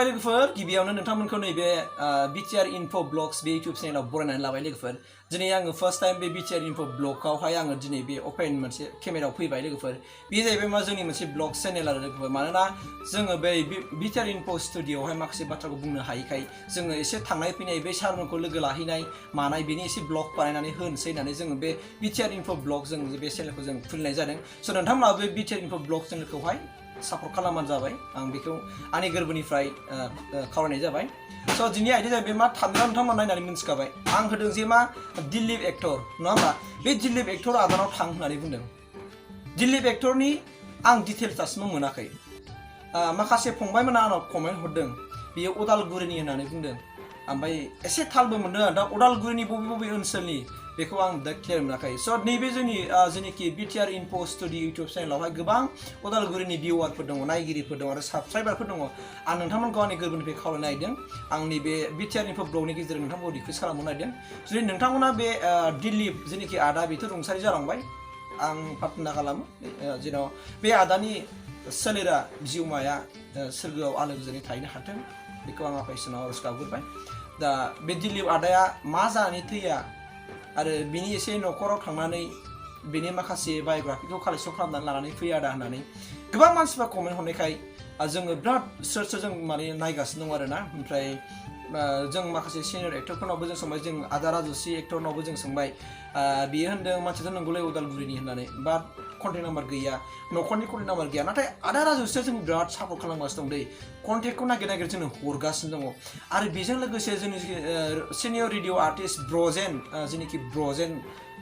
खुलुमबाय लोगोफोर गिबियावनो नोंथांमोनखौ नैबे Btr Info Vlogs बे YouTube चेनेलाव बरायनानै लाबाय लोगोफोर दिनै आङो फर्स्ट टाइम बे Btr Info Vlogआवहाय आङो दिनै बे अपेन मोनसे केमेरायाव फैबाय लोगोफोर बे जाहैबाय मा जोंनि मोनसे ब्लग चेनेल आरो लोगोफोर मानोना जोङो बे Btr Info स्टुडिय'आवहाय माखासे बाथ्राखौ बुंनो हायैखाय जोङो एसे थांनाय फैनाय बे सारमोनखौ लोगो लाहैनाय मानाय बेनि एसे ब्लग बानायनानै होनोसै होननानै जोङो बे Btr Info Vlog जों बे चेनेलखौ जों खुलिनाय जादों स' नोंथांमोनहा बे Btr Info Vlog चेनेलखौहाय सापर्ट खालामबानो जाबाय आं बेखौ आंनि गोरबोनिफ्राय खावलायनाय जाबाय स' दिनै आयदाया जाहैबाय मा नोंथांमोना नायनानै मिन्थिखाबाय आं होदों जे मा दिलीप एक्टर नङा होमबा बे दिलीप एक्टर आदानाव थां होननानै बुंदों दिलीप एक्टरनि आं डिटेल्स दासिमबो मोनाखै माखासे फंबायमोना आंनाव कमेन्ट हरदों बियो उदालगुरिनि होननानै बुंदों ओमफ्राय एसे थालबो मोनदों दा उदालगुरिनि बबे ओनसोलनि बेखौ आं दा क्लियार मोनाखै स' नैबे जोंनि जेनाखि Btr Info स्टुडिय' इउटुब चेनेलावहाय गोबां उदालगुरिनि भिउवारफोर दङ नायगिरिफोर दङ आरो साबस्क्राइबारफोर दङ आं नोंथांमोनखौ आंनि गोरबोनिफ्राय खावलायनो नागिरदों आंनि बे Btr Info ब्लगनि गेजेरजों नोंथांमोनखौ रिकुवेस्ट खालामनो नागिरदों जुदि नोंथांमोना बे दिलीप जेनाखि आदा बेथ' रुंसारि जालांबाय आं प्रार्थना खालामो जेन' बे आदानि सोलेरा जिउमाया सोरगोआव आलो गोजोनै थाहैनो हाथों बेखौ आं आफा इसोरनाव आरज गाबग्रोबाय दा बे दिलीप आदाया मा जानानै थैया आरो बिनि एसे न'खराव थांनानै बिनि माखासे बाय'ग्राफिखौ कालेक्सन खालामनानै लानानै फैया आदा होननानै गोबां मानसिफ्रा कमेन्ट हरनायखाय जोङो बिराद जों माने नायगासिनो दं आरोना ओमफ्राय जों माखासे सिनियर एक्टरफोरनावबो जों सोंबाय जों आदा राजस्रि एक्टरनावबो जों सोंबाय बियो होनदों मानसियाथ' नंगौलाय उदालगुरिनि होननानै बा कन्टेक्ट नाम्बार गैया न'खरनि कन्टेक्ट नाम्बार गैया नाथाय आदा राजस्रिया जों बिराद सापर्ट खालामगासिनो दं दै कन्टेक्टखौ नागिर जोंनो हरगासिनो दङ आरो बेजों लोगोसे जोंनि सिनियर रेडिअ आर्टिस्ट ब्रजेन जेनाखि ब्रजेन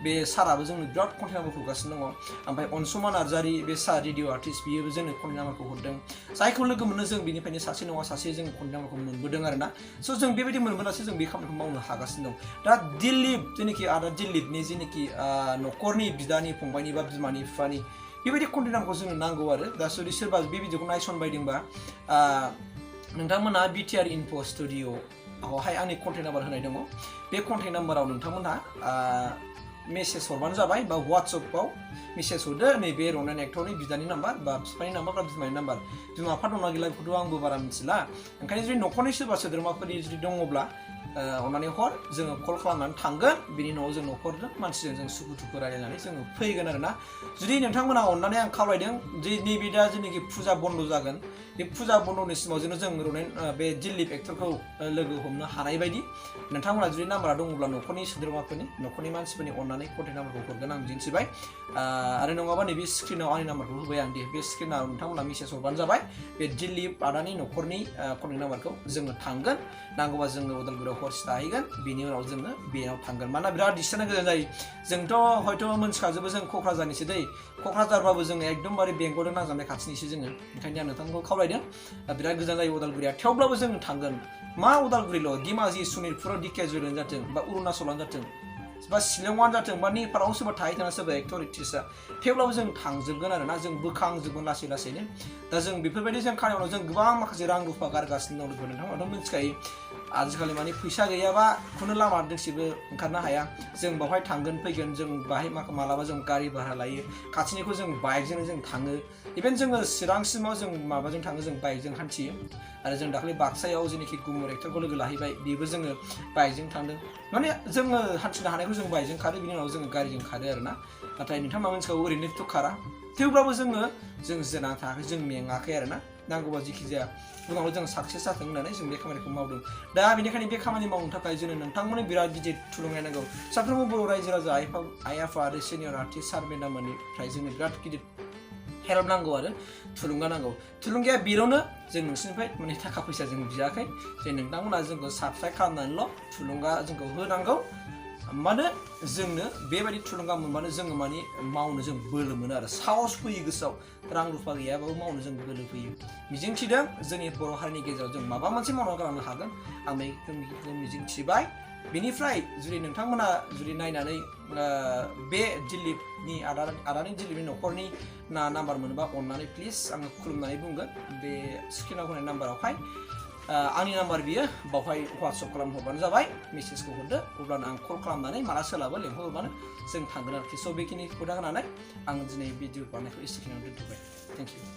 बे साराबो जोंनो बिराद कन्टेक्ट नाम्बार हरगासिनो दङ ओमफ्राय अनसुमा नार्जारि बे सार रेडिअ आर्टिस्ट बियोबो जोंनो कन्टेक्ट नाम्बारखौ हरदों जायखौ लोगो मोनो जों बिनिफ्रायनो सासे नङा सासे जों कन्टेक्ट नाम्बारखौ मोनबोदों आरोना स' जों बेबायदि मोनबोनासो जों बे खामानिखौ मावनो हागासिनो दं दा दिलीप जेनाखि आदा दिलीपनि जेनाखि न'खरनि बिदानि फंबायनि बा बिमानि बिफानि बेबायदि कन्टेक्ट नाम्बारखौ जोंनो नांगौ आरो दा जुदि सोरबा बे भिडिअखौ नायसनबायदोंबा नोंथांमोना Btr Info स्टुडिय'आवहाय आंनि कन्टेक्ट नाम्बार होनाय दङ बे कन्टेक्ट नाम्बाराव नोंथांमोनहा मेसेज हरबानो जाबाय बा WhatsAppआव मेसेज हरदो नैबे रनायन एक्टरनि बिदानि नाम्बार बा बिफानि नाम्बार बा बिमानि नाम्बार बिमा बिफा दंना गैला बेखौथ' आंबो बारा मिथिला ओंखायनो जुदि न'खरनि सोरबा सोद्रोमाफोर जुदि दङब्ला अननानै हर जोङो कल खालामनानै थांगोन बिनि उनाव जों न'खरजों मानसिजों जों सुखु दुखु रायलायनानै जोङो फैगोन आरोना जुदि नोंथांमोना अननानै आं खावलायदों जे नैबे दा जेनाखि फुजा बन्द जागोन बे फुजा बन्दनि समाव जेन' जों बे दिलीप एक्टरखौ लोगो हमनो हानाय बायदि नोंथांमोना जुदि नाम्बारा दङब्ला न'खरनि सोद्रोमाफोरनि न'खरनि मानसिफोरनि अननानै कन्टेक्ट नाम्बारखौ हरगोन आं मिजिंथिबाय आरो नङाबा नैबे स्क्रिनाव आंनि नाम्बारखौ होबाय आं दे बे स्क्रिनाव नोंथांमोना मेसेज हरबानो जाबाय बे दिलीप आदानि न'खरनि कन्टेक्ट नाम्बारखौ जोङो थांगोन नांगौबा जोङो उदालगुरियाव हरसे थाहैगोन बिनि उनाव जोङो बेयाव थांगोन मानोना बिराद डिस्टेन्स गोजान जायो जोंथ' हयथ' मोनथिखाजोबो जों क'क्राझारनिसो दै क'क्राझारबाबो जोङो एकदमबारे बेंगलजों नांजाबनाय खाथिनिसो जोङो ओंखायनो आं नोंथांखौ खावलायदों बिराद गोजान जायो उदालगुरिया थेवब्लाबो जों थांगोन मा उदालगुरिल' धेमाजि सनितपुराव धेकियाजुलियानो जाथों बा अरुणाचलानो जाथों बा शिलंआनो जाथों बा नेपालाव सोरबा थाहैथों सोरबा एक्टर एक्ट्रिसआ थेवब्लाबो जों थांजोबगोन आरोना जों बोखांजोबगोन लासै लासैनो दा जों बेफोरबायदि जों खामानियाव जों गोबां माखासे रां रुफा गारगासिनो दं नोंथांमोनाथ' मिथिखायो आजिखालि माने फैसा गैयाबा खुनु लामा दोंसेबो ओंखारनो हाया जों बावहाय थांगोन फैगोन जों बाहाय मालाबा जों गारि भारा लायो खाथिनिखौ जों बाइकजोंनो जों थाङो इभेन जोङो चिरांसिमाव जों माबाजों थाङो जों बाइकजों हान्थियो आरो जों दाखालि बाक्सायाव जेनाखि गुमुर एक्टरखौ लोगो लाहैबाय बेबो जोङो बाइकजों थांदों माने जोङो हान्थिनो हानायखौ जों बाइकजों खारो बिनि उनाव जोङो गारिजों खारो आरोना नाथाय नोंथांमोना मिथिखागौ ओरैनोथ' खारा थेवब्लाबो जोङो जिरायनानै थायाखै जों मेङाखै आरोना नांगौबा जेखि जाया उनाव जों साक्सेस जाथों होननानै जों बे खामानिखौ मावदों दा बेनिखायनो बे खामानि मावनो थाखाय जोंनो नोंथांमोननि बिराद गिदिर थुलुंगा नांगौ साफ्रोमबो बर' रायजो राजा आइ आफा आरो सिनियर आर्टिस्ट सार मेडाममोननिफ्राय जोंनो बिराद गिदिर हेल्प नांगौ आरो थुलुंगा नांगौ थुलुंगाया बेयावनो जों नोंसोरनिफ्राय माने थाखा फैसा जों बियाखै जे नोंथांमोना जोंखौ साबस्क्राइब खालामनानैल' थुलुंगा जोंखौ होनांगौ मानो जोंनो बेबायदि थुलुंगा मोनबानो जोङो माने मावनो जों बोलो मोनो आरो साहस फैयो गोसोआव रां रुफा गैयाबाबो मावनो जों बोलो फैयो मिजिंथिदों जोंनि बर' हारिनि गेजेराव जों माबा मोनसे मावना गालांनो हागोन आं बेखौ मिजिंथिबाय बेनिफ्राय जुदि नोंथांमोना जुदि नायनानै बे दिलीपनि आदानि दिलीपनि न'खरनि नाम्बार मोनोबा अननानै प्लिज आङो खुलुमनानै बुंगोन बे स्क्रिनाव होनाय नाम्बारावहाय आंनि नाम्बार बियो बावहाय WhatsApp खालामहरबानो जाबाय मेसेजखौ हरदो अब्लानो आं कल खालामनानै माला सोलाबो लेंहरबानो जों थांगोन आरोखि स' बेखिनि खोथा होनानै आं दिनै भिडिअ बानायनायखौ एसेखिनियावनो दोनथ'बाय थेंक इउ